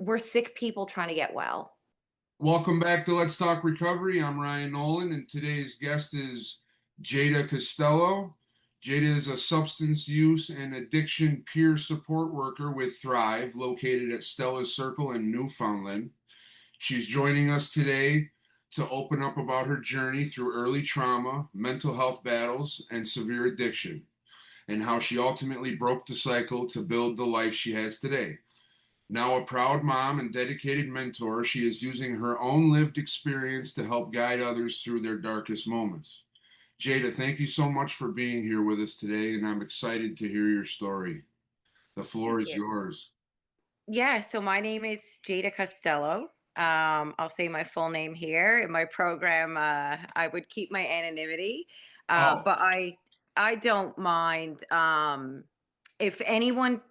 we're sick people trying to get well. Welcome back to Let's Talk Recovery. I'm Ryan Nolan, and today's guest is Jada Costello. Jada is a substance use and addiction peer support worker with Thrive, located at Stella's Circle in Newfoundland. She's joining us today to open up about her journey through early trauma, mental health battles, and severe addiction, and how she ultimately broke the cycle to build the life she has today. Now a proud mom and dedicated mentor, she is using her own lived experience to help guide others through their darkest moments. Jada, thank you so much for being here with us today, and I'm excited to hear your story. The floor Thank is you. yours. Yeah, so my name is Jada Costello. I'll say my full name here. In my program, I would keep my anonymity, Oh, but I don't mind if anyone,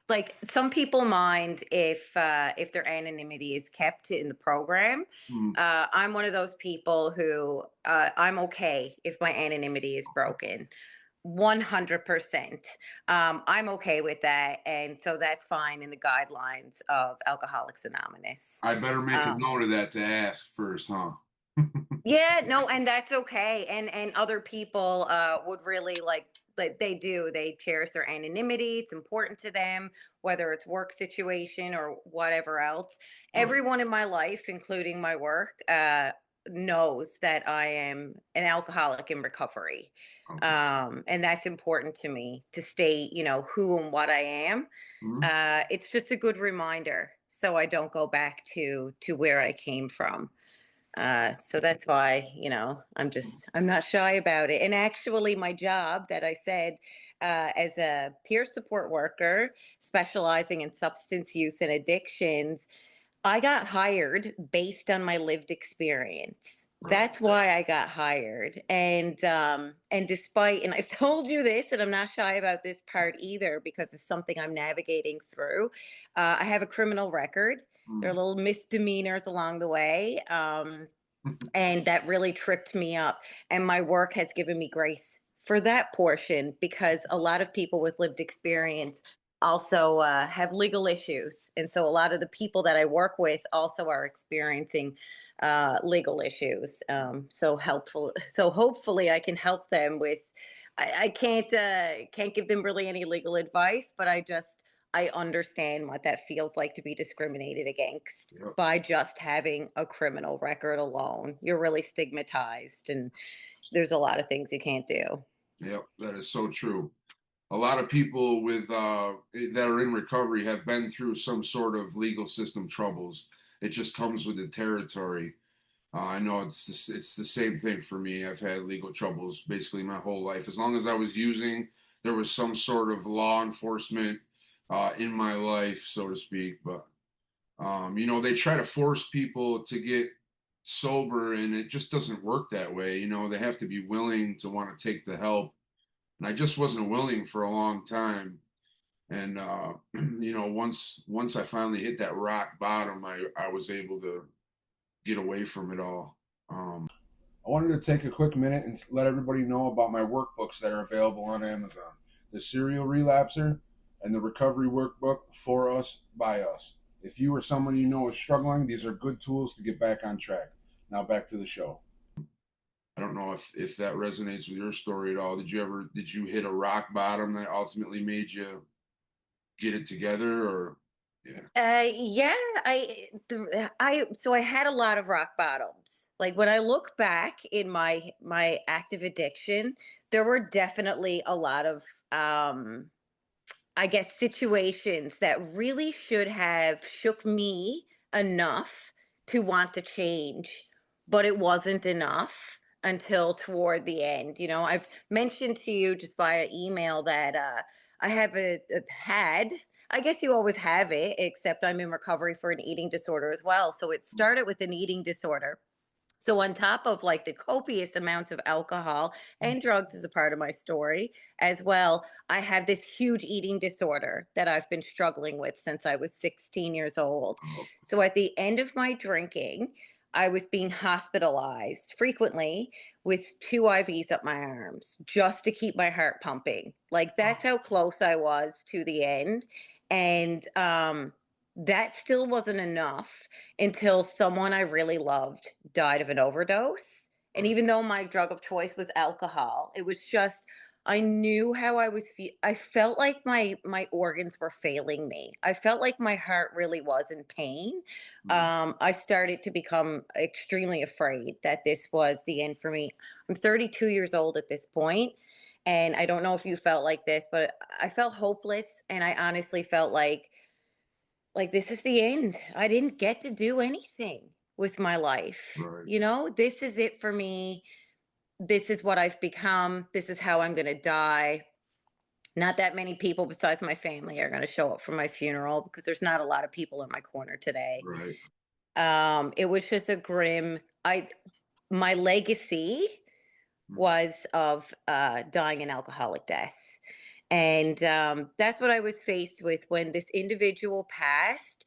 like some people mind if their anonymity is kept in the program. hmm. I'm one of those people who I'm okay if my anonymity is broken. 100%. I'm okay with that. And so that's fine in the guidelines of Alcoholics Anonymous. I better make a Um, note of that to ask first, huh? yeah, no, and that's okay. And other people would really like they do. They cherish their anonymity. It's important to them, whether it's work situation or whatever else. Right. Everyone in my life, including my work, knows that I am an alcoholic in recovery. Okay. And that's important to me to state, who and what I am. Hmm. It's just a good reminder so I don't go back to where I came from. So that's why, I'm not shy about it. And actually, my job that I said as a peer support worker specializing in substance use and addictions, I got hired based on my lived experience. Right. That's why I got hired. And despite, and I've told you this, and I'm not shy about this part either because it's something I'm navigating through. I have a criminal record. There are Hmm. little misdemeanors along the way. And that really tripped me up. And my work has given me grace for that portion because a lot of people with lived experience also have legal issues. And so a lot of the people that I work with also are experiencing legal issues. So hopefully I can help them with. I can't give them really any legal advice, but I understand what that feels like to be discriminated against Yep. by just having a criminal record alone. You're really stigmatized, and there's a lot of things you can't do. Yep. That is so true. A lot of people with that are in recovery have been through some sort of legal system troubles. It just comes with the territory. I know it's the same thing for me. I've had legal troubles basically my whole life. As long as I was using, there was some sort of law enforcement in my life, so to speak. But they try to force people to get sober, and it just doesn't work that way. They have to be willing to want to take the help, and I just wasn't willing for a long time. And once I finally hit that rock bottom, I was able to get away from it all. I wanted to take a quick minute and let everybody know about my workbooks that are available on Amazon: the Serial Relapser and the Recovery Workbook, For Us, By Us. If you or someone you know is struggling, these are good tools to get back on track. Now back to the show. I don't know if that resonates with your story at all. Did you hit a rock bottom that ultimately made you get it together, or yeah? Yeah, so I had a lot of rock bottoms. Like when I look back in my active addiction, there were definitely a lot of I guess situations that really should have shook me enough to want to change, but it wasn't enough until toward the end. I've mentioned to you just via email that I have had, I guess you always have it, except I'm in recovery for an eating disorder as well. So it started with an eating disorder. So on top of like the copious amounts of alcohol and drugs is a part of my story as well, I have this huge eating disorder that I've been struggling with since I was 16 years old. Oh, So at the end of my drinking, I was being hospitalized frequently with two IVs up my arms just to keep my heart pumping. Like that's how close I was to the end. And that still wasn't enough until someone I really loved died of an overdose. And Right. even though my drug of choice was alcohol, it was just I knew how I felt like my organs were failing me. I felt like my heart really was in pain. Mm. I started to become extremely afraid that this was the end for me. I'm 32 years old at this point, and I don't know if you felt like this, but I felt hopeless, and I honestly felt like this is the end. I didn't get to do anything with my life. Right. This is it for me. This is what I've become. This is how I'm going to die. Not that many people besides my family are going to show up for my funeral because there's not a lot of people in my corner today. Right. It was just a grim I my legacy Mm. was of dying an alcoholic death. And that's what I was faced with when this individual passed.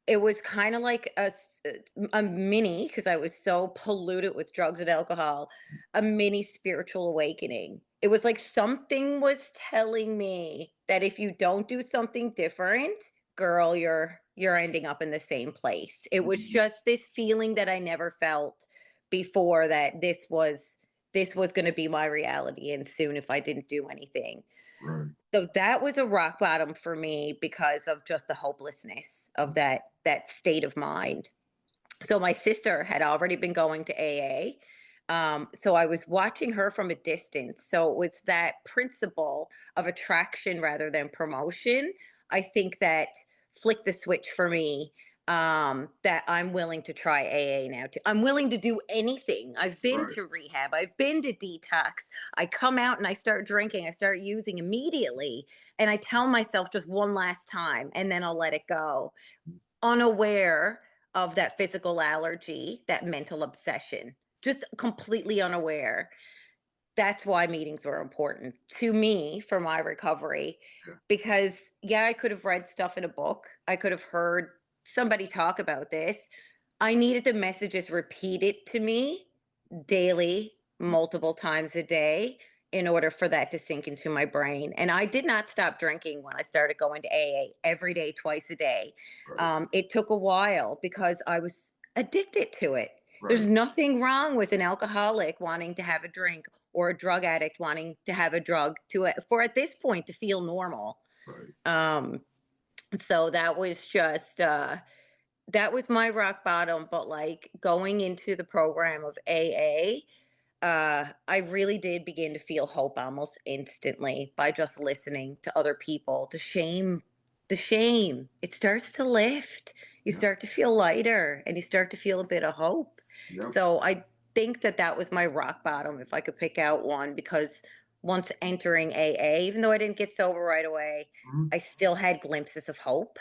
It was kind of like a mini, because I was so polluted with drugs and alcohol, a mini spiritual awakening. It was like something was telling me that if you don't do something different, girl, you're ending up in the same place. It was Mhm. just this feeling that I never felt before, that this was going to be my reality, and soon if I didn't do anything. Right. So that was a rock bottom for me because of just the hopelessness of that state of mind. So my sister had already been going to AA. So I was watching her from a distance. So it was that principle of attraction rather than promotion. I think that flicked the switch for me, that I'm willing to try AA now. I'm willing to do anything. I've been Right. to rehab. I've been to detox. I come out and I start drinking. I start using immediately. And I tell myself just one last time and then I'll let it go, unaware of that physical allergy, that mental obsession, just completely unaware. That's why meetings were important to me for my recovery. Yeah. Because, yeah, I could have read stuff in a book, I could have heard somebody talk about this. I needed the messages repeated to me daily, Mm. multiple times a day, in order for that to sink into my brain. And I did not stop drinking when I started going to AA every day, twice a day. Right. It took a while because I was addicted to it. There's Right. nothing wrong with an alcoholic wanting to have a drink, or a drug addict wanting to have a drug for at this point to feel normal. Right. Um, so that was my rock bottom. But like going into the program of AA, I really did begin to feel hope almost instantly by just listening to other people. The shame, it starts to lift. You Yeah. start to feel lighter and you start to feel a bit of hope. Yep. So I think that that was my rock bottom, if I could pick out one, because once entering AA, even though I didn't get sober right away, Mhm. I still had glimpses of hope.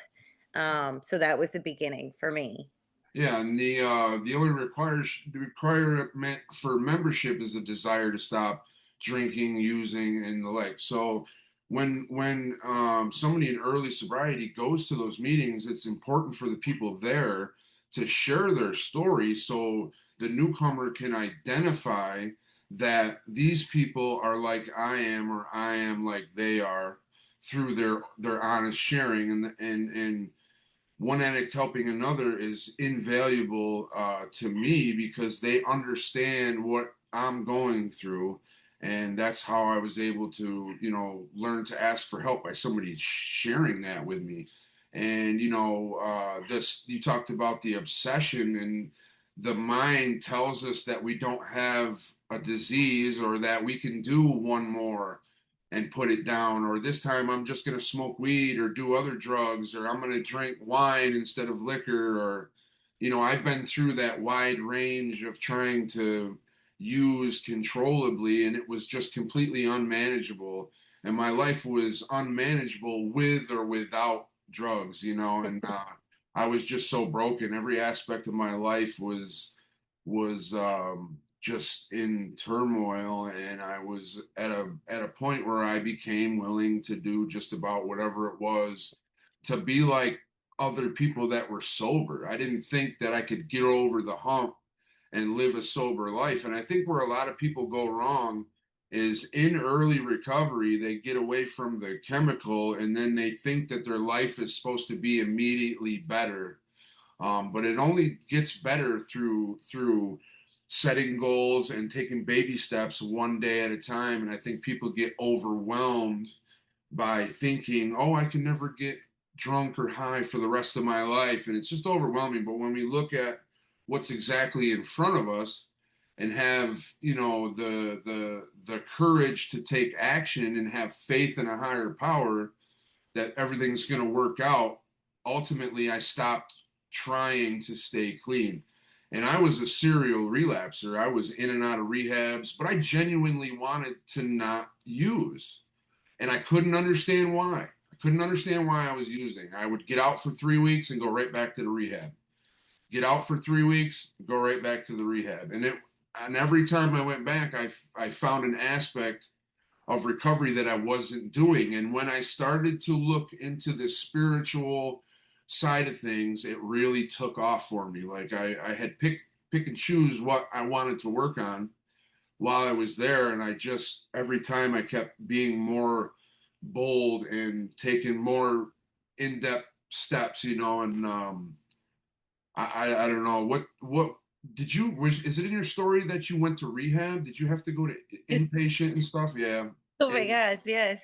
So that was the beginning for me. Yeah, and the only requirement for membership is the desire to stop drinking, using, and the like. So when somebody in early sobriety goes to those meetings, it's important for the people there to share their story so the newcomer can identify that these people are like I am, or I am like they are, through their honest sharing. And one addict helping another is invaluable to me because they understand what I'm going through. And that's how I was able to, learn to ask for help by somebody sharing that with me. And, this, you talked about the obsession, and the mind tells us that we don't have a disease, or that we can do one more and put it down, or this time I'm just going to smoke weed or do other drugs, or I'm going to drink wine instead of liquor. Or I've been through that wide range of trying to use controllably, and it was just completely unmanageable, and my life was unmanageable with or without drugs, and I was just so broken. Every aspect of my life was just in turmoil, and I was at a point where I became willing to do just about whatever it was to be like other people that were sober. I didn't think that I could get over the hump and live a sober life. And I think where a lot of people go wrong is in early recovery, they get away from the chemical and then they think that their life is supposed to be immediately better. But it only gets better through setting goals and taking baby steps one day at a time. And I think people get overwhelmed by thinking, oh, I can never get drunk or high for the rest of my life. And it's just overwhelming. But when we look at what's exactly in front of us and have, the courage to take action and have faith in a higher power that everything's going to work out, ultimately I stopped trying to stay clean. And I was a serial relapser. I was in and out of rehabs, but I genuinely wanted to not use. And I couldn't understand why. I couldn't understand why I was using. I would get out for 3 weeks and go right back to the rehab. Get out for 3 weeks, go right back to the rehab. And every time I went back, I found an aspect of recovery that I wasn't doing. And when I started to look into the spiritual side of things, it really took off for me. Like I had pick and choose what I wanted to work on while I was there. And I just, every time I kept being more bold and taking more in-depth steps, and I don't know what did you is it in your story that you went to rehab? Did you have to go to inpatient and stuff? Yeah. Oh my And gosh, yes.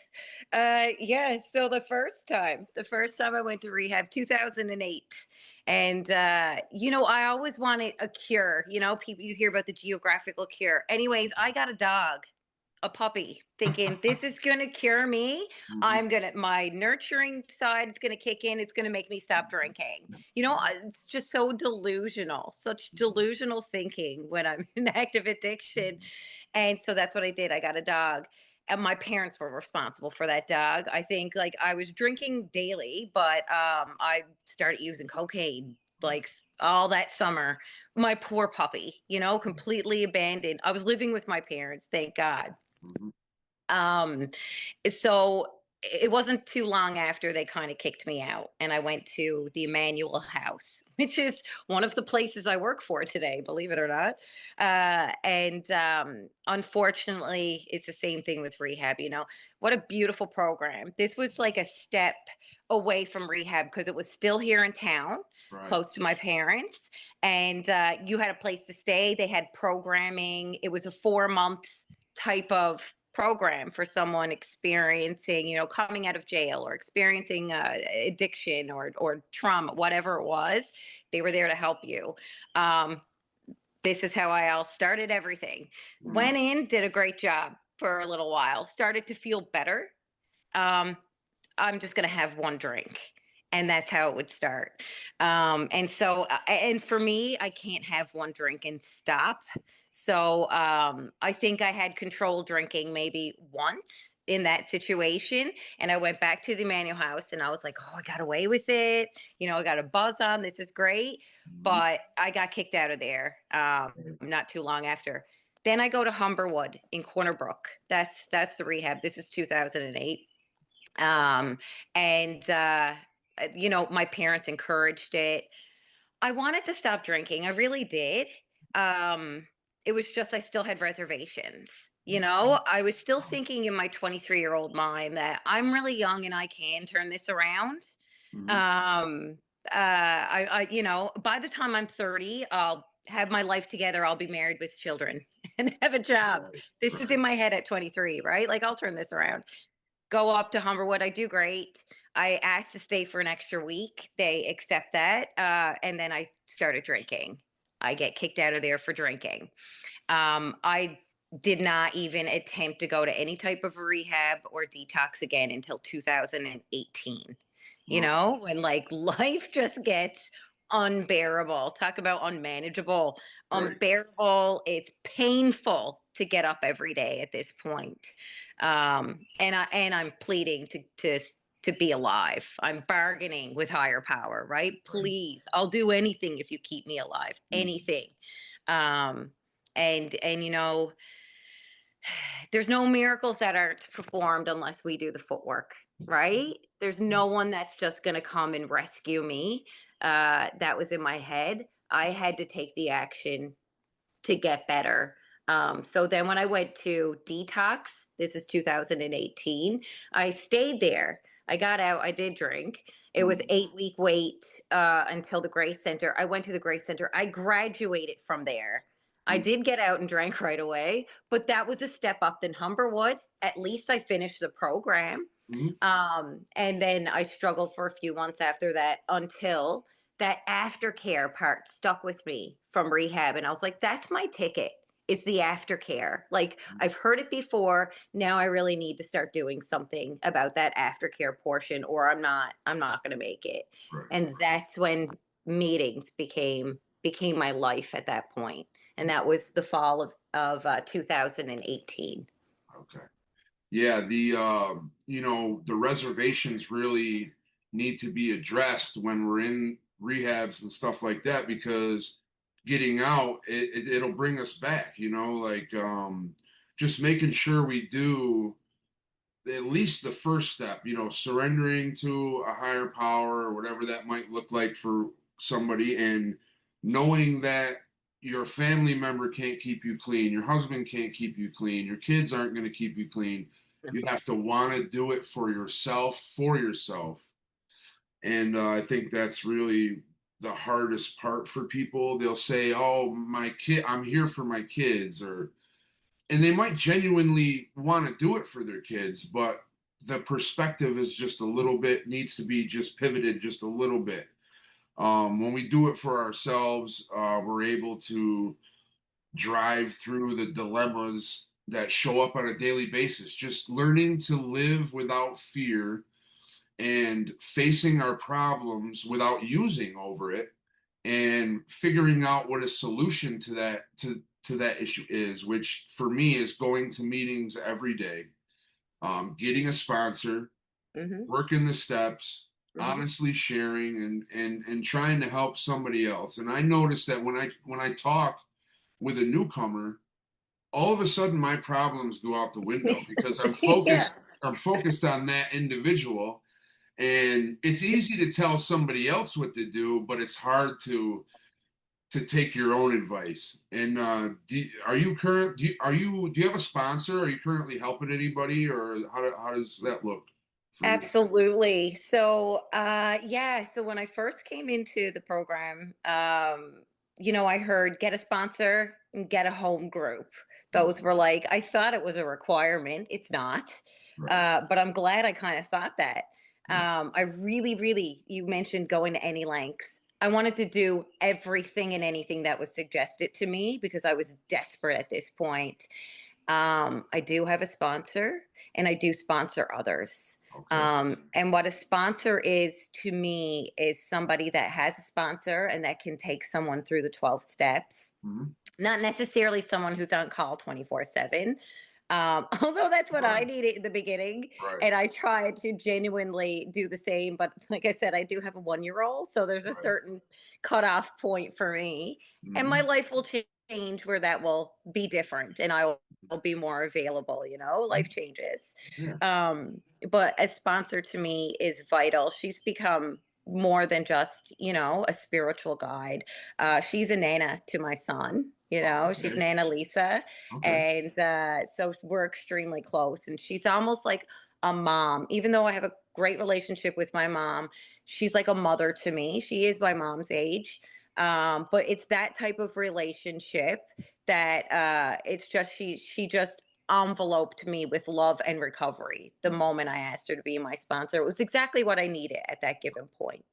Yeah, so the first time I went to rehab, 2008. And I always wanted a cure, people you hear about the geographical cure. Anyways, I got a dog, a puppy, thinking this is going to cure me. Mhm. I'm going to my nurturing side is going to kick in. It's going to make me stop drinking. It's just so delusional, such delusional thinking when I'm in active addiction. And so that's what I did. I got a dog. And my parents were responsible for that dog. I think like I was drinking daily, but I started using cocaine like all that summer. My poor puppy, completely abandoned. I was living with my parents, thank God. Mhm. Um, so it wasn't too long after they kind of kicked me out, and I went to the Emmanuel House, which is one of the places I work for today, believe it or not. And unfortunately, it's the same thing with rehab. What a beautiful program. This was like a step away from rehab because it was still here in town, Right. close to my parents, and you had a place to stay. They had programming. It was a 4 month type of program for someone experiencing, coming out of jail or experiencing addiction or trauma, whatever it was. They were there to help you. Um, this is how I all started everything. Mm. Went in, did a great job for a little while, started to feel better. Um, I'm just going to have one drink. And that's how it would start. And for me, I can't have one drink and stop. So I think I had control drinking maybe once in that situation. And I went back to the manual house and I was like, oh, I got away with it. I got a buzz on. This is great. Mhm. But I got kicked out of there not too long after. Then I go to Humberwood in Corner Brook. That's the rehab. This is 2008. um and my parents encouraged it. I wanted to stop drinking, I really did. um it was just I still had reservations. I was still thinking in my 23-year-old mind that I'm really young and I can turn this around. Mhm. um by the time I'm 30, I'll have my life together, I'll be married with children and have a job. Right. This is Right. in my head at 23, right? Like, I'll turn this around. Go up to Humberwood. I do great. I asked to stay for an extra week. They accept that. And then I started drinking. I get kicked out of there for drinking. I did not even attempt to go to any type of rehab or detox again until 2018. Well, When like life just gets unbearable. Talk about unmanageable, right. unbearable. It's painful to get up every day at this point. And I'm pleading to be alive. I'm bargaining with higher power, right? Right. Please, I'll do anything if you keep me alive. Mhm. Anything. Um, and there's no miracles that aren't performed unless we do the footwork, right? There's no one that's just going to come and rescue me. That was in my head. I had to take the action to get better. So then when I went to detox, this is 2018, I stayed there. I got out, I did drink. It was Mhm. 8 week wait until the Grace Center. I went to the Grace Center. I graduated from there. I Mhm. did get out and drank right away, but that was a step up than Humberwood. At least I finished the program. Mhm. And then I struggled for a few months after that until that aftercare part stuck with me from rehab. And I was like, that's my ticket. It's the aftercare. Like Mhm. I've heard it before. Now I really need to start doing something about that aftercare portion, or I'm not going to make it. Right. And that's when meetings became my life at that point. And that was the fall of 2018. Okay. Yeah, the reservations really need to be addressed when we're in rehabs and stuff like that, because getting out, it'll bring us back, like just making sure we do at least the first step, surrendering to a higher power or whatever that might look like for somebody, and knowing that your family member can't keep you clean, your husband can't keep you clean, your kids aren't going to keep you clean. You have to want to do it for yourself, for yourself. And I think that's really the hardest part for people. They'll say, "Oh, my kid, I'm here for my kids," or and they might genuinely want to do it for their kids, but the perspective is just a little bit needs to be just pivoted just a little bit. When we do it for ourselves, we're able to drive through the dilemmas that show up on a daily basis. Just learning to live without fear and facing our problems without using over it, and figuring out what a solution to that issue is, which for me is going to meetings every day, getting a sponsor, Hmm. working the steps, Hmm. honestly sharing, and trying to help somebody else. And I noticed that when I talk with a newcomer, all of a sudden my problems go out the window because I'm Yeah. focused I'm focused on that individual. And it's easy to tell somebody else what to do, but it's hard to take your own advice. And do you have a sponsor? Are you currently helping anybody, or how does that look for you? Absolutely. So, yeah. So when I first came into the program, I heard get a sponsor and get a home group. Mm. Those were like, I thought it was a requirement. It's not. Right, But I'm glad I kind of thought that. right. I really, really, you mentioned going to any lengths. I wanted to do everything and anything that was suggested to me because I was desperate at this point. I do have a sponsor and I do sponsor others. Okay. And what a sponsor is to me is somebody that has a sponsor and that can take someone through the 12 steps, Mhm. not necessarily someone who's on call 24/7. Although that's what I Right, needed in the beginning. right, And I tried to genuinely do the same. But like I said, I do have a 1 year old. So there's a right. certain cutoff point for me. And my Hmm. life will change where that will be different. And I'll be more available, life changes. Yeah. Um, but a sponsor to me is vital. She's become more than just, a spiritual guide. She's a nana to my son. Oh, She's okay. Nana Lisa, Okay. and so we're extremely close. And she's almost like a mom. Even though I have a great relationship with my mom, she's like a mother to me. She is my mom's age, but it's that type of relationship that it's just she just enveloped me with love and recovery the moment I asked her to be my sponsor. It was exactly what I needed at that given point.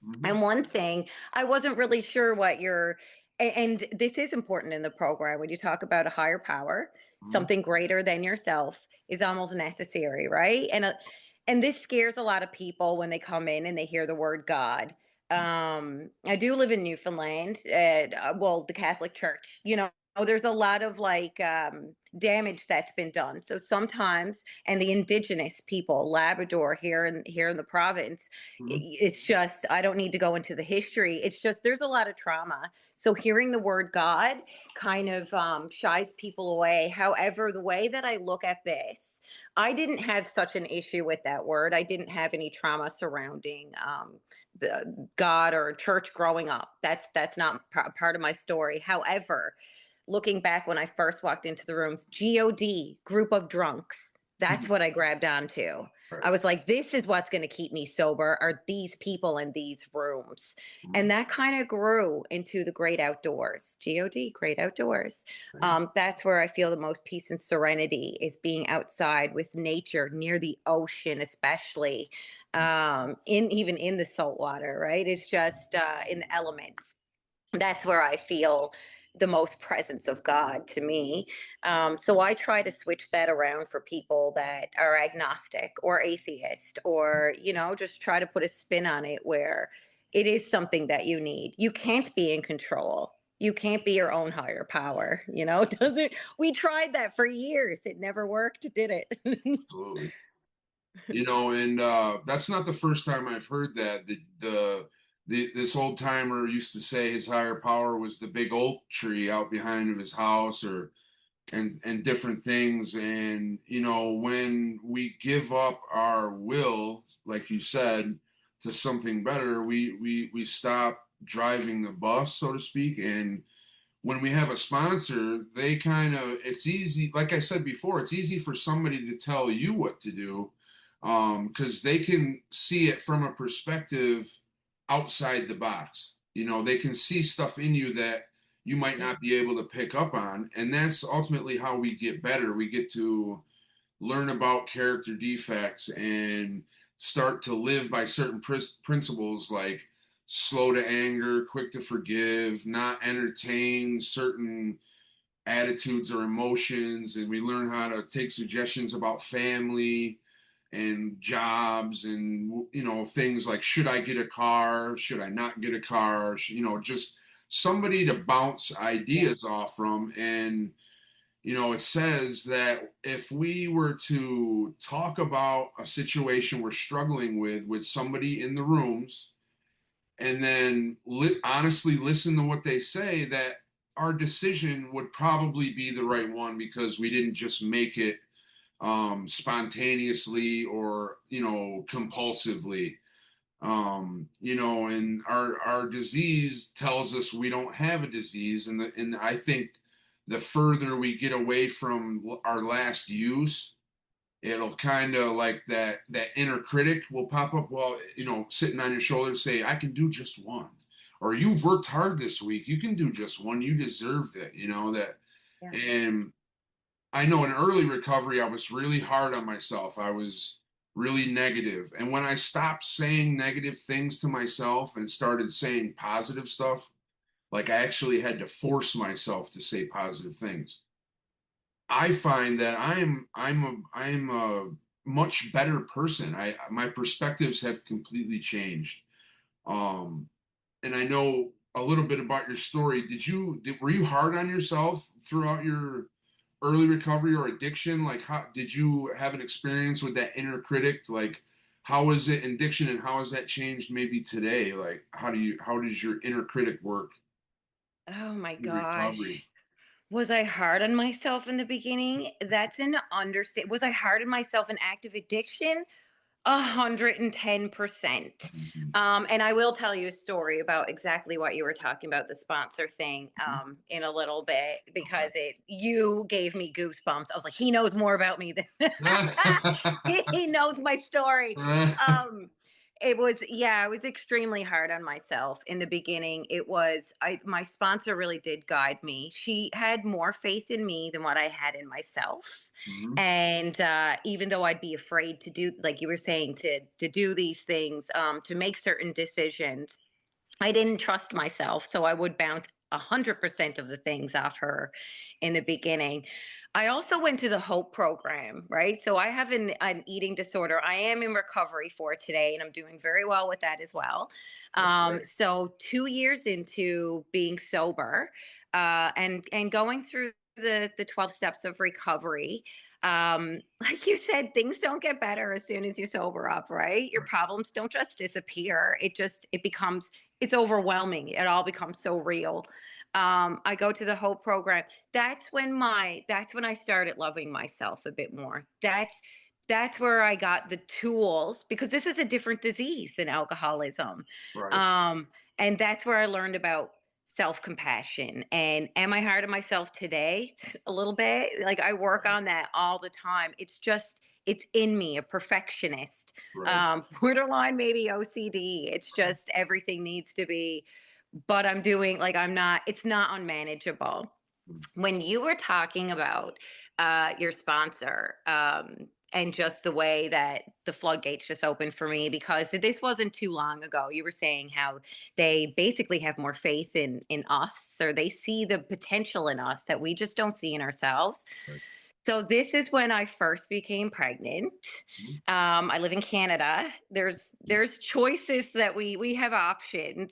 Hmm. And one thing, I wasn't really sure what and this is important in the program when you talk about a higher power, Hmm. something greater than yourself is almost necessary, right? And this scares a lot of people when they come in and they hear the word God. I do live in Newfoundland, well, the Catholic Church, there's a lot of like damage that's been done. So sometimes, and the indigenous people, Labrador here in the province, Hmm. it's just I don't need to go into the history. It's just there's a lot of trauma. So hearing the word God kind of shies people away. However, the way that I look at this, I didn't have such an issue with that word. I didn't have any trauma surrounding the God or church growing up. That's not part of my story. However, looking back when I first walked into the rooms, God, group of drunks. That's Mhm. what I grabbed onto. I Right. was like, this is what's going to keep me sober are these people in these rooms. And Mhm. that kind of grew into the great outdoors. God, great outdoors. Right. That's where I feel the most peace and serenity is being outside with nature near the ocean, especially in even in the salt water, right? It's just in the elements. That's where I feel the most presence of God to me. So I try to switch that around for people that are agnostic or atheist, or, just try to put a spin on it where it is something that you need. You can't be in control. You can't be your own higher power, doesn't we tried that for years. It never worked, did it? Absolutely. And that's not the first time I've heard that. This old timer used to say his higher power was the big oak tree out behind of his house, or and different things. And when we give up our will, like you said, to something better, we stop driving the bus, so to speak. And when we have a sponsor, they kind of, it's easy, like I said before, it's easy for somebody to tell you what to do, because they can see it from a perspective outside the box. They can see stuff in you that you might Yeah. not be able to pick up on. And that's ultimately how we get better. We get to learn about character defects and start to live by certain principles, like slow to anger, quick to forgive, not entertain certain attitudes or emotions. And we learn how to take suggestions about family and jobs, and things like, should I get a car, should I not get a car, just somebody to bounce Yeah. ideas off from. And it says that if we were to talk about a situation we're struggling with somebody in the rooms, and then honestly listen to what they say, that our decision would probably be the right one, because we didn't just make it spontaneously or compulsively. And our disease tells us we don't have a disease. And I think the further we get away from our last use, it'll kind of, like, that inner critic will pop up, well, sitting on your shoulder, say, I can do just one, or you've worked hard this week, you can do just one, you deserved it, that. Yeah. And I know in early recovery, I was really hard on myself. I was really negative. And when I stopped saying negative things to myself and started saying positive stuff, like, I actually had to force myself to say positive things, I find that I'm a much better person. My perspectives have completely changed. Um, and I know a little bit about your story. Were you hard on yourself throughout your early recovery or addiction? Like, how did you have an experience with that inner critic? Like, how was it in addiction, and how has that changed maybe today? Like, how does your inner critic work Oh my in recovery? gosh. Was I hard on myself in the beginning? That's an understand. Was I hard on myself in active addiction? 110%. Mhm. And I will tell you a story about exactly what you were talking about, the sponsor thing, in a little bit, Okay. because you gave me goosebumps. I was like, he knows more about me than he knows my story. Um, yeah, I was extremely hard on myself in the beginning. My sponsor really did guide me. She had more faith in me than what I had in myself. Mhm. And even though I'd be afraid to do, like you were saying, to do these things, to make certain decisions, I didn't trust myself, so I would bounce 100% of the things off her in the beginning. I also went to the Hope program, right? So I have an eating disorder. I am in recovery for today, and I'm doing very well with that as well. That's great. So 2 years into being sober, and going through the 12 steps of recovery, like you said, things don't get better as soon as you sober up, right? Your Right. problems don't just disappear. It becomes, it's overwhelming. It all becomes so real. I go to the Hope program. That's when I started loving myself a bit more. That's where I got the tools, because this is a different disease than alcoholism. Right. Um, and that's where I learned about self-compassion. And am I hard on myself today? A little bit. Like, I work Right. on that all the time. It's just, it's in me, a perfectionist. Right. Borderline maybe OCD. It's just everything needs to be, but I'm doing, like, I'm not, it's not unmanageable. Mm. When you were talking about your sponsor, and just the way that the floodgates just opened for me, because this wasn't too long ago. You were saying how they basically have more faith in us, or they see the potential in us that we just don't see in ourselves. Right. So this is when I first became pregnant. Mhm. I live in Canada. Mm. There's choices that we have options.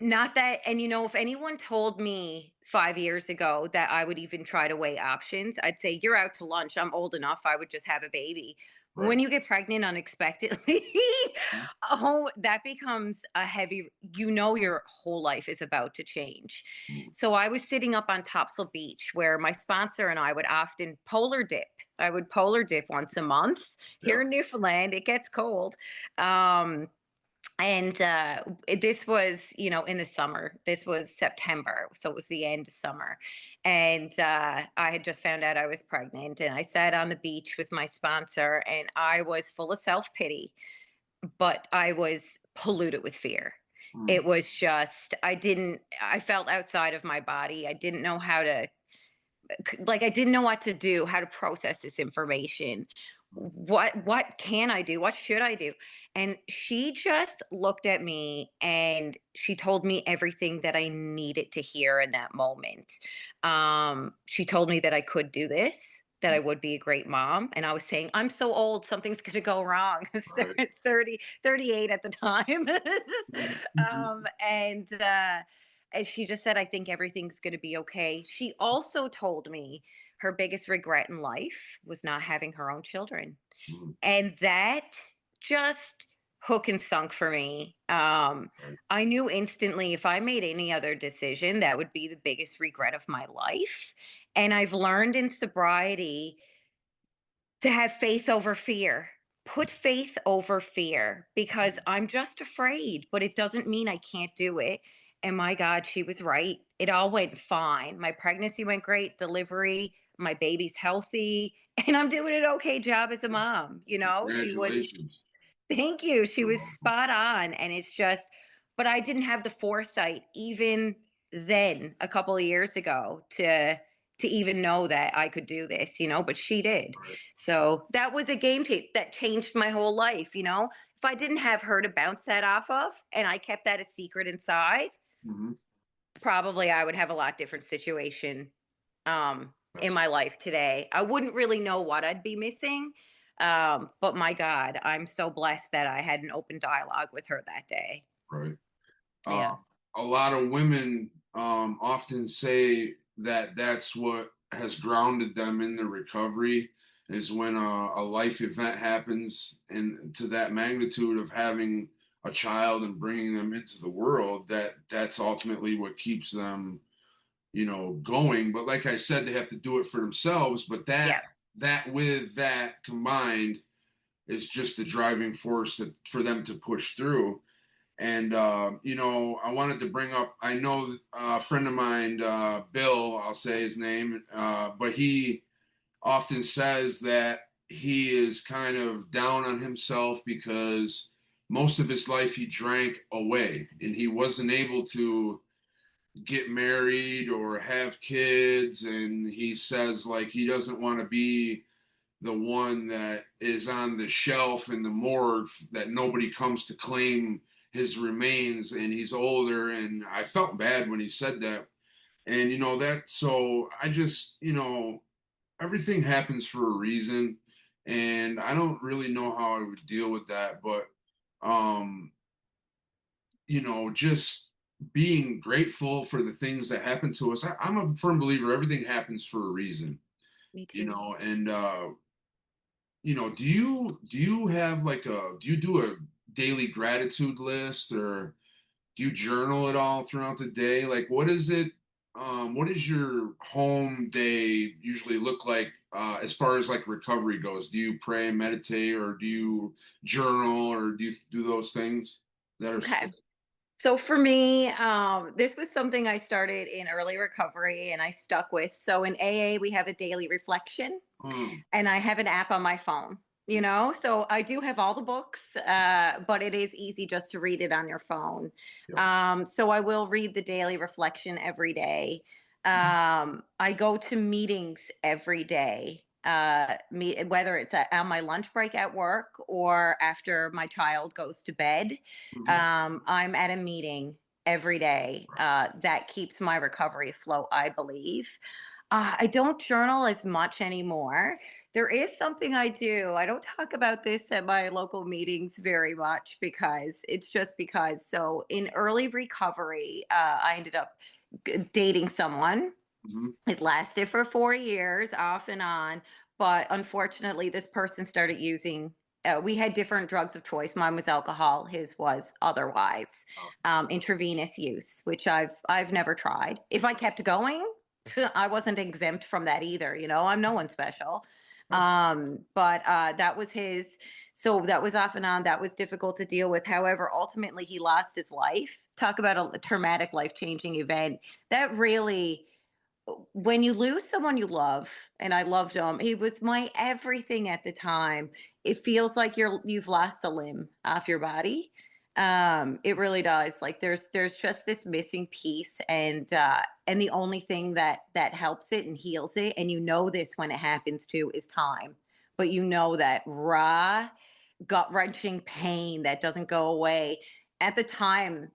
Not that, and if anyone told me 5 years ago that I would even try to weigh options, I'd say, "You're out to lunch. I'm old enough. I would just have a baby." Right. When you get pregnant unexpectedly, Mhm. oh, that becomes a heavy, your whole life is about to change. Mm. So I was sitting up on Topsail Beach where my sponsor and I would often polar dip. I would polar dip once a month here Yep. in Newfoundland. It gets cold. And this was, in the summer. This was September, so it was the end of summer. And I had just found out I was pregnant, and I sat on the beach with my sponsor, and I was full of self-pity, but I was polluted with fear. Mm. It was just, I felt outside of my body. I didn't know how to, like, I didn't know what to do, how to process this information. Mm. What can I do? What should I do? And she just looked at me and she told me everything that I needed to hear in that moment. She told me that I could do this, that I Mm. would be a great mom. And I was saying, I'm so old, something's going to go wrong. I was Right. 30, 38 at the time. Mhm. And she just said, I think everything's going to be okay. She also told me her biggest regret in life was not having her own children. Mm. And that just hook and sunk for me. Right. I knew instantly if I made any other decision, that would be the biggest regret of my life. And I've learned in sobriety to have faith over fear. Put faith over fear, because Mm. I'm just afraid, but it doesn't mean I can't do it. And my God, she was right. It all went fine. My pregnancy went great, delivery, my baby's healthy, and I'm doing an okay job as a mom. She was, Congratulations. thank you. She You're was welcome. spot on. And it's just, but I didn't have the foresight even then, a couple of years ago, to even know that I could do this, but she did. Right. So that was a game change that changed my whole life. If I didn't have her to bounce that off of and I kept that a secret inside, Mhm. probably I would have a lot different situation in Yes. my life today. I wouldn't really know what I'd be missing. But my God, I'm so blessed that I had an open dialogue with her that day. Right. Yeah. Uh, a lot of women often say that that's what has grounded them in the recovery is when a life event happens and to that magnitude of having a child and bringing them into the world, that's ultimately what keeps them, going. But like I said, they have to do it for themselves. But Yeah. that with that combined is just the driving force for them to push through. And I wanted to bring up. I know a friend of mine, Bill. I'll say his name, but he often says that he is kind of down on himself because most of his life he drank away, and he wasn't able to get married or have kids. And he says like he doesn't want to be the one that is on the shelf in the morgue that nobody comes to claim his remains, and he's older. And I felt bad when he said that. And that, so I just, everything happens for a reason, and I don't really know how I would deal with that. But um just being grateful for the things that happen to us. I'm a firm believer everything happens for a reason, Me too. and do you have like do you do a daily gratitude list, or do you journal at all throughout the day? Like, what is it? What does your home day usually look like as far as like recovery goes? Do you pray and meditate, or do you journal, or do you do those things that are Okay. So for me, this was something I started in early recovery and I stuck with. So in AA, we have a daily reflection, Mm, and I have an app on my phone, you know? So I do have all the books, but it is easy just to read it on your phone. yep. So I will read the daily reflection every day. I go to meetings every day. Whether it's on my lunch break at work or after my child goes to bed, Mhm. I'm at a meeting every day. That keeps my recovery afloat, I believe. I don't journal as much anymore. There is something I do. I don't talk about this at my local meetings very much because it's just because. So, in early recovery, I ended up dating someone. Mhm. It lasted for 4 years, off and on. But unfortunately, this person started using. We had different drugs of choice. Mine was alcohol. His was otherwise Oh, intravenous use, which I've never tried. If I kept going, I wasn't exempt from that either. You know, I'm no one special. that's But that was his. So that was off and on. That was difficult to deal with. However, ultimately, he lost his life. Talk about a traumatic, life changing event. That really, when you lose someone you love, and I loved him, he was my everything at the time. It feels like you've lost a limb off your body. It really does. Like there's just this missing piece, and the only thing that helps it and heals it, and you know this when it happens too, is time. But you know that raw gut wrenching pain that doesn't go away. At the time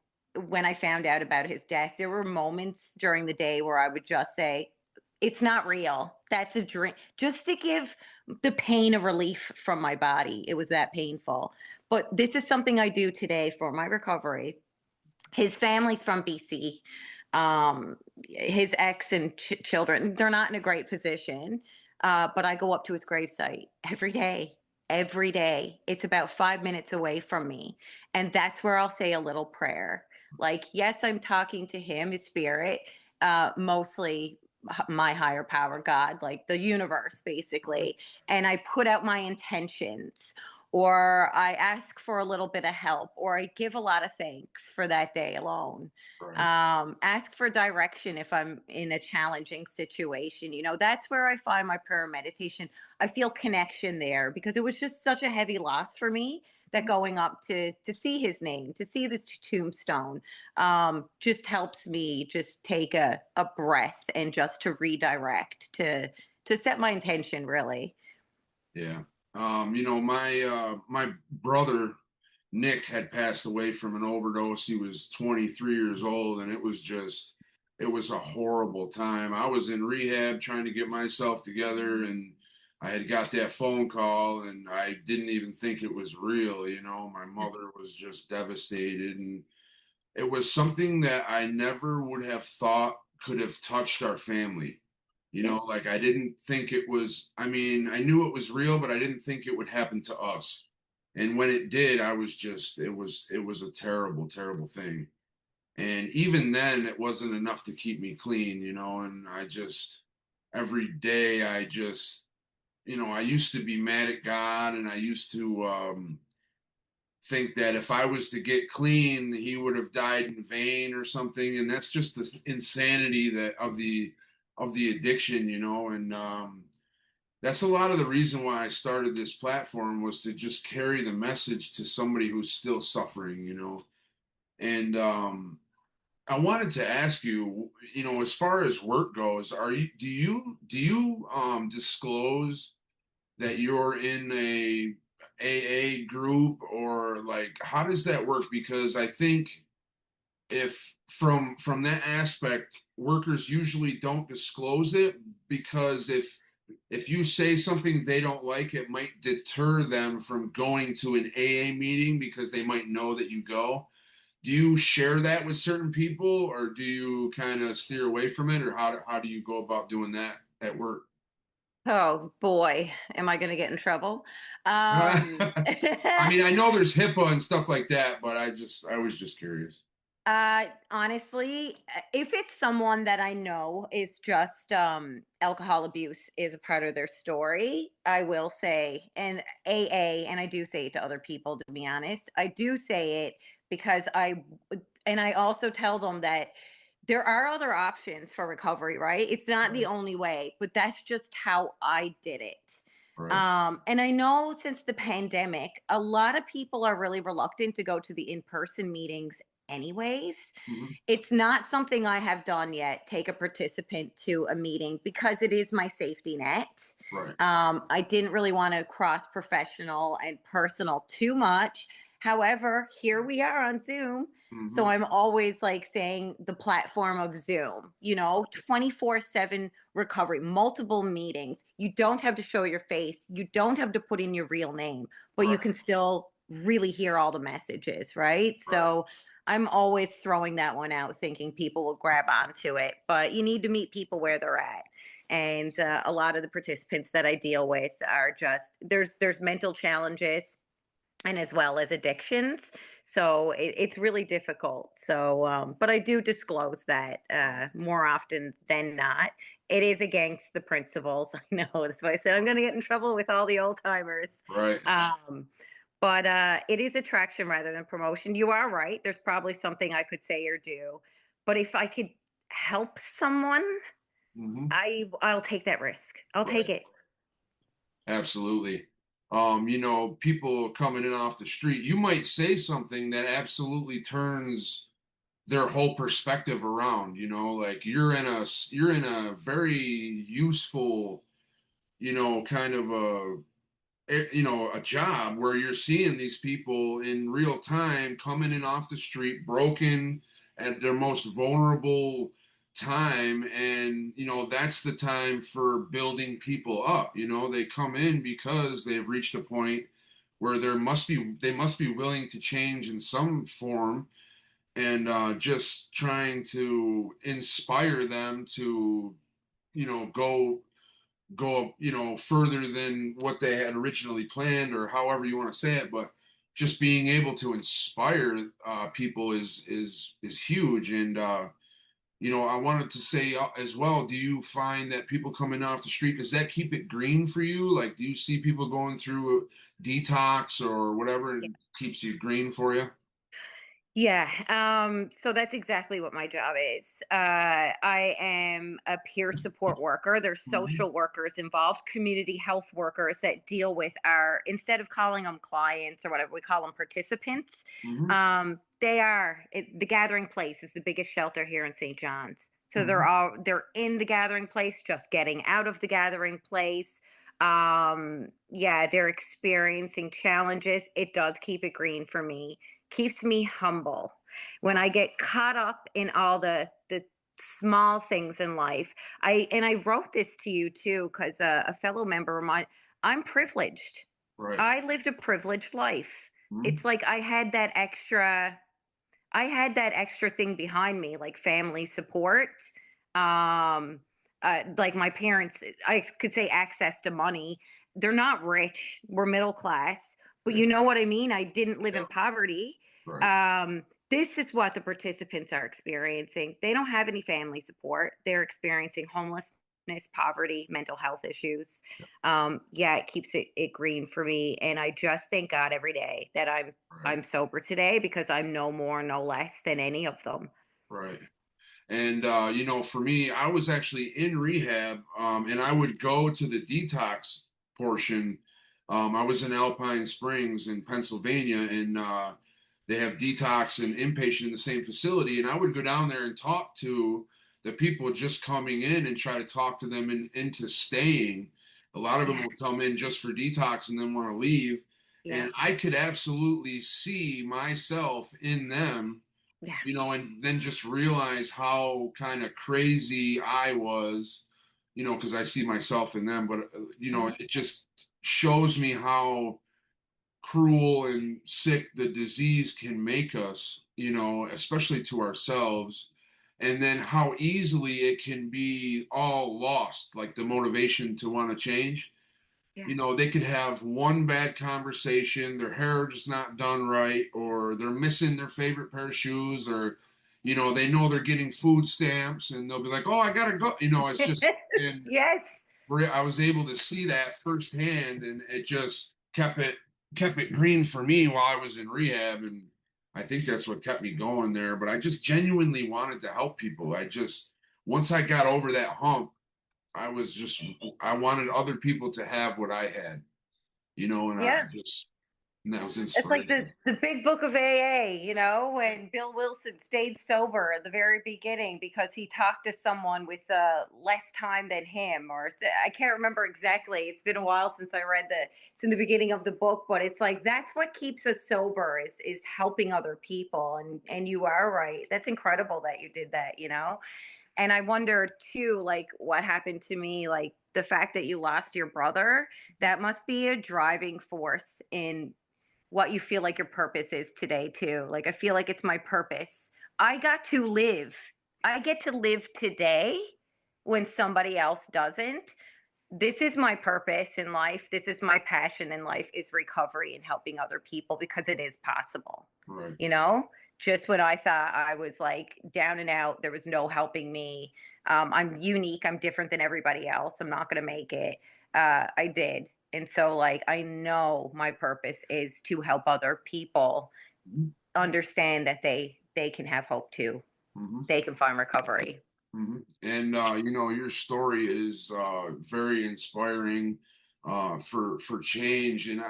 when I found out about his death, there were moments during the day where I would just say, it's not real. That's a dream. Just to give the pain a relief from my body. It was that painful. But this is something I do today for my recovery. His family's from BC. His ex and children, they're not in a great position. But I go up to his gravesite every day. Every day. It's about 5 minutes away from me. And that's where I'll say a little prayer. Like, yes, I'm talking to him, his spirit, mostly my higher power, God, like the universe, right. basically. And I put out my intentions, or I ask for a little bit of help, or I give a lot of thanks for that day alone. Right. Ask for direction if I'm in a challenging situation. You know, that's where I find my prayer and meditation. I feel connection there because it was just such a heavy loss for me that going up to see his name, to see this tombstone, just helps me just take a breath and just to redirect to set my intention really. Yeah. My brother Nick had passed away from an overdose. He was 23 years old, and it was a horrible time. I was in rehab trying to get myself together, and I had got that phone call, and I didn't even think it was real. My mother was just devastated, and it was something that I never would have thought could have touched our family. Yeah. Like I didn't think it was, I mean, I knew it was real, but I didn't think it would happen to us. And when it did, I was just, it was a terrible, terrible thing. And even then, it wasn't enough to keep me clean, and every day, I used to be mad at God, and I used to, think that if I was to get clean, he would have died in vain or something. And that's just the insanity that of the addiction, and that's a lot of the reason why I started this platform was to just carry the message to somebody who's still suffering, And I wanted to ask you, as far as work goes, do you disclose that you're in a AA group, or like how does that work? Because I think if from that aspect, workers usually don't disclose it because if you say something they don't like, it might deter them from going to an AA meeting because they might know that you go. Do you share that with certain people, or do you kind of steer away from it, or how do you go about doing that at work? Oh boy, am I going to get in trouble? I mean, I know there's HIPAA and stuff like that, but I was just curious. Honestly, if it's someone that I know is just alcohol abuse is a part of their story, I will say, and AA, and I do say it to other people, to be honest. I do say it because And I also tell them that there are other options for recovery, right? It's not the Right. only way, but that's just how I did it. Right. And I know since the pandemic, a lot of people are really reluctant to go to the in person meetings, anyways. Mhm. It's not something I have done yet, take a participant to a meeting because it is my safety net. Right. I didn't really want to cross professional and personal too much. However, here we are on Zoom. So Mhm. I'm always like saying the platform of Zoom, 24/7 recovery, multiple meetings. You don't have to show your face. You don't have to put in your real name, but you Right. can still really hear all the messages, right? Right. So I'm always throwing that one out, thinking people will grab onto it, but you need to meet people where they're at. And a lot of the participants that I deal with are just there's mental challenges and as well as addictions. So it's really difficult. So, but I do disclose that more often than not. It is against the principles. I know that's why I said I'm going to get in trouble with all the old timers. Right. Um, but it is attraction rather than promotion. You are right. There's probably something I could say or do, but if I could help someone, Mhm. I'll take that risk. I'll take Right. it. Absolutely. People coming in off the street, you might say something that absolutely turns their whole perspective around, like you're in a very useful, kind of a job where you're seeing these people in real time coming in off the street broken at their most vulnerable time, and that's the time for building people up. They come in because they've reached a point where they must be willing to change in some form, and just trying to inspire them to go further than what they had originally planned, or however you want to say it. But just being able to inspire people is huge. And I wanted to say as well, do you find that people coming off the street, does that keep it green for you? Like, do you see people going through a detox or whatever and keeps you green for you? Yeah, so that's exactly what my job is. I am a peer support worker. There's Hmm. social workers involved, community health workers that deal with our, instead of calling them clients or whatever, we call them participants. Hmm. The gathering place is the biggest shelter here in St. John's. So Hmm. they're in the gathering place, just getting out of the gathering place. Yeah, they're experiencing challenges. It does keep it green for me, keeps me humble. When I get caught up in all the small things in life, I wrote this to you too because a fellow member of mine, I'm privileged. Right. I lived a privileged life. Hmm. It's like I had that extra thing behind me, like family support. Um, like my parents, I could say access to money. They're not rich. We're middle class, but Right. you know what I mean? I didn't live in Yep. poverty. Right. This is what the participants are experiencing. They don't have any family support. They're experiencing homelessness, poverty, mental health issues. Yeah, it keeps it green for me. And I just thank God every day that Right. I'm sober today because I'm no more, no less than any of them. Right. And for me, I was actually in rehab, and I would go to the detox portion. I was in Alpine Springs in Pennsylvania, and they have detox and inpatient in the same facility. And I would go down there and talk to the people just coming in and try to talk to them into staying. A lot of them Yeah, would come in just for detox and then want to leave. yeah, And I could absolutely see myself in them, yeah. and then just realize how kind of crazy I was, because I see myself in them. But, Mhm. it just shows me how cruel and sick the disease can make us, especially to ourselves. And then how easily it can be all lost, like the motivation to want to change. Yeah. They could have one bad conversation, their hair is not done right, or they're missing their favorite pair of shoes, or, they know they're getting food stamps and they'll be like, oh, I gotta go. It's just, and Yes. I was able to see that firsthand, and it just kept it green for me while I was in rehab. And I think that's what kept me going there. But I just genuinely wanted to help people. Once I got over that hump, I was just, I wanted other people to have what I had, and Yeah. and that was It's like the inspirational. the big book of AA, when Bill Wilson stayed sober at the very beginning because he talked to someone with less time than him, or I can't remember exactly. It's been a while since I read it's in the beginning of the book, but it's like that's what keeps us sober is helping other people, and you are right. That's incredible that you did that. And I wonder too, like what happened to me, like the fact that you lost your brother, that must be a driving force in what you feel like your purpose is today too. Like I feel like it's my purpose. I got to live. I get to live today when somebody else doesn't. This is my purpose in life. This is my passion in life is recovery and helping other people because it is possible. Right. You know, just when I thought I was like down and out, there was no helping me. I'm unique. I'm different than everybody else. I'm not going to make it. I did. And so, like, I know my purpose is to help other people Mhm. understand that they can have hope too. Mhm. They can find recovery. And your story is very inspiring for change. And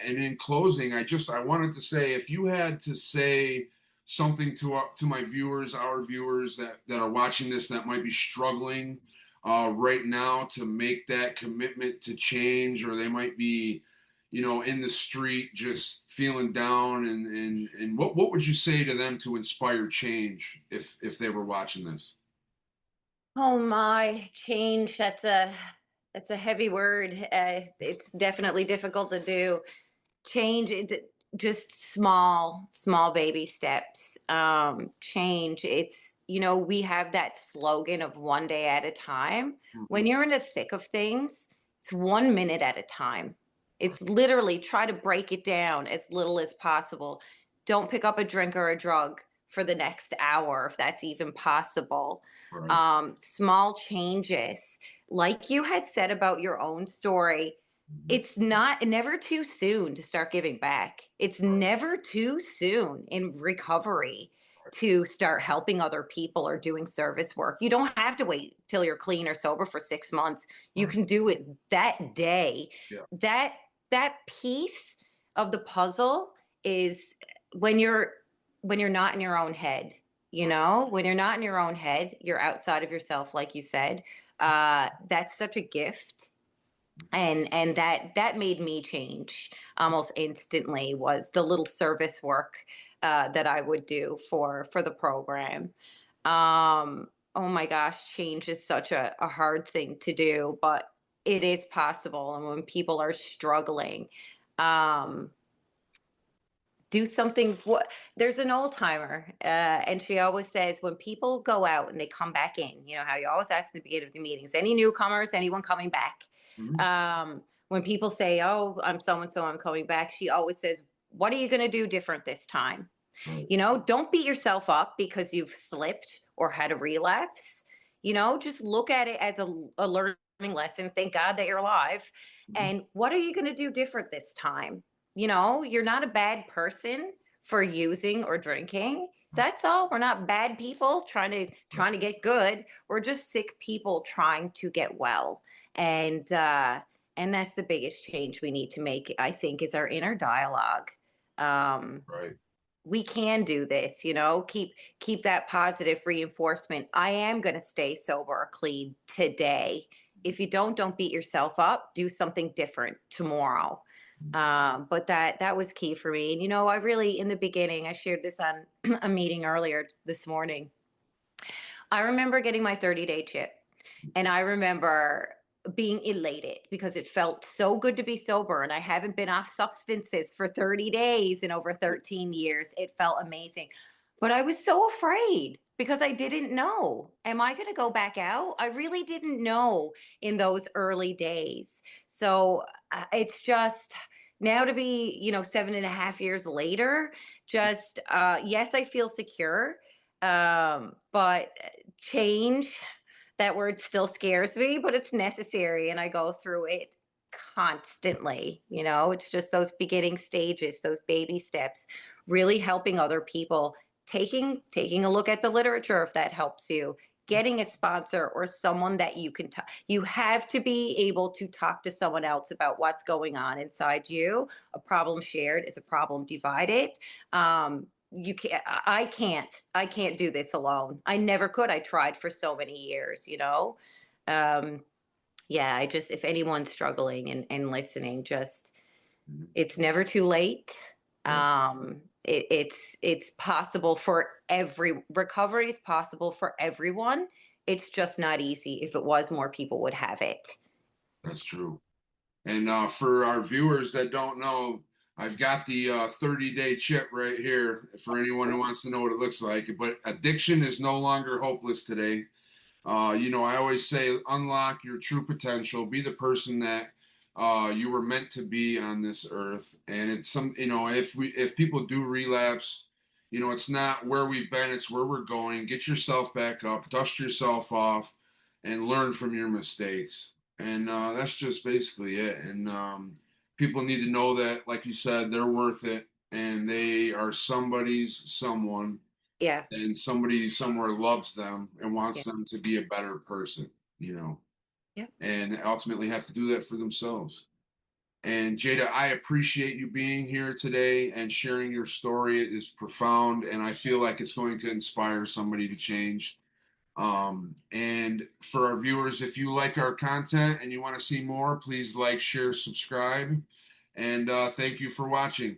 in closing, I wanted to say, if you had to say something to my viewers, our viewers that are watching this that might be struggling right now to make that commitment to change, or they might be, in the street just feeling down, and what would you say to them to inspire change if they were watching this? Oh my, change. That's a heavy word. It's definitely difficult to do. Change it, just small baby steps. Change. We have that slogan of one day at a time. When Mhm. you're in the thick of things, it's 1 minute at a time. It's literally try to break it down as little as possible. Don't pick up a drink or a drug for the next hour if that's even possible. Right. Small changes like you had said about your own story. Mhm. It's not never too soon to start giving back. It's Right. never too soon in recovery to start helping other people or doing service work. You don't have to wait till you're clean or sober for 6 months. You Right. can do it that day. Yeah. That that piece of the puzzle is when you're when you're not in your own head. Right. When you're not in your own head, you're outside of yourself, like you said. That's such a gift, and that made me change almost instantly. Was the little service work that I would do for the program. Oh my gosh, change is such a hard thing to do, but it is possible. And when people are struggling, um do something. What There's an old timer, and she always says when people go out and they come back in, how you always ask at the beginning of the meetings, any newcomers, anyone coming back. Mhm. When people say, oh, I'm so and so, I'm coming back, she always says, what are you going to do different this time? Right. Don't beat yourself up because you've slipped or had a relapse. Just look at it as a learning lesson. Thank God that you're alive. Mhm. And what are you going to do different this time? You're not a bad person for using or drinking. That's all. We're not bad people trying to get good. We're just sick people trying to get well. And that's the biggest change we need to make, I think, is our inner dialogue. Um, Right. we can do this. Keep that positive reinforcement. I am going to stay sober or clean today. If you don't beat yourself up. Do something different tomorrow. But that was key for me. And I really, in the beginning, I shared this on a meeting earlier this morning. I remember getting my 30-day chip, and I remember being elated because it felt so good to be sober, and I haven't been off substances for 30 days in over 13 years. It felt amazing. But I was so afraid because I didn't know. Am I going to go back out? I really didn't know in those early days. So it's just now to be, 7.5 years later, just, yes, I feel secure. But change, that word still scares me, but it's necessary. And I go through it constantly. It's just those beginning stages, those baby steps, really helping other people, taking a look at the literature if that helps you, getting a sponsor or someone that you can talk. You have to be able to talk to someone else about what's going on inside you. A problem shared is a problem divided. You can't I can't do this alone. I never could. I tried for so many years, um yeah, I just, if anyone's struggling and listening, just, Mhm. it's never too late. Yeah, It's possible for every recovery is possible for everyone. It's just not easy. If it was, more people would have it. that's true. And for our viewers that don't know, I've got the 30-day chip right here for anyone who wants to know what it looks like. But addiction is no longer hopeless today. I always say unlock your true potential, be the person that you were meant to be on this earth. And it's if people do relapse, it's not where we've been, it's where we're going. Get yourself back up, dust yourself off, and learn from your mistakes. And that's just basically it. And people need to know that, like you said, they're worth it, and they are somebody's someone, Yeah. and somebody somewhere loves them and wants Yeah. them to be a better person, Yeah. and ultimately have to do that for themselves. And Jada, I appreciate you being here today and sharing your story. It is profound, and I feel like it's going to inspire somebody to change. And for our viewers, if you like our content and you want to see more, please like, share, subscribe. And thank you for watching.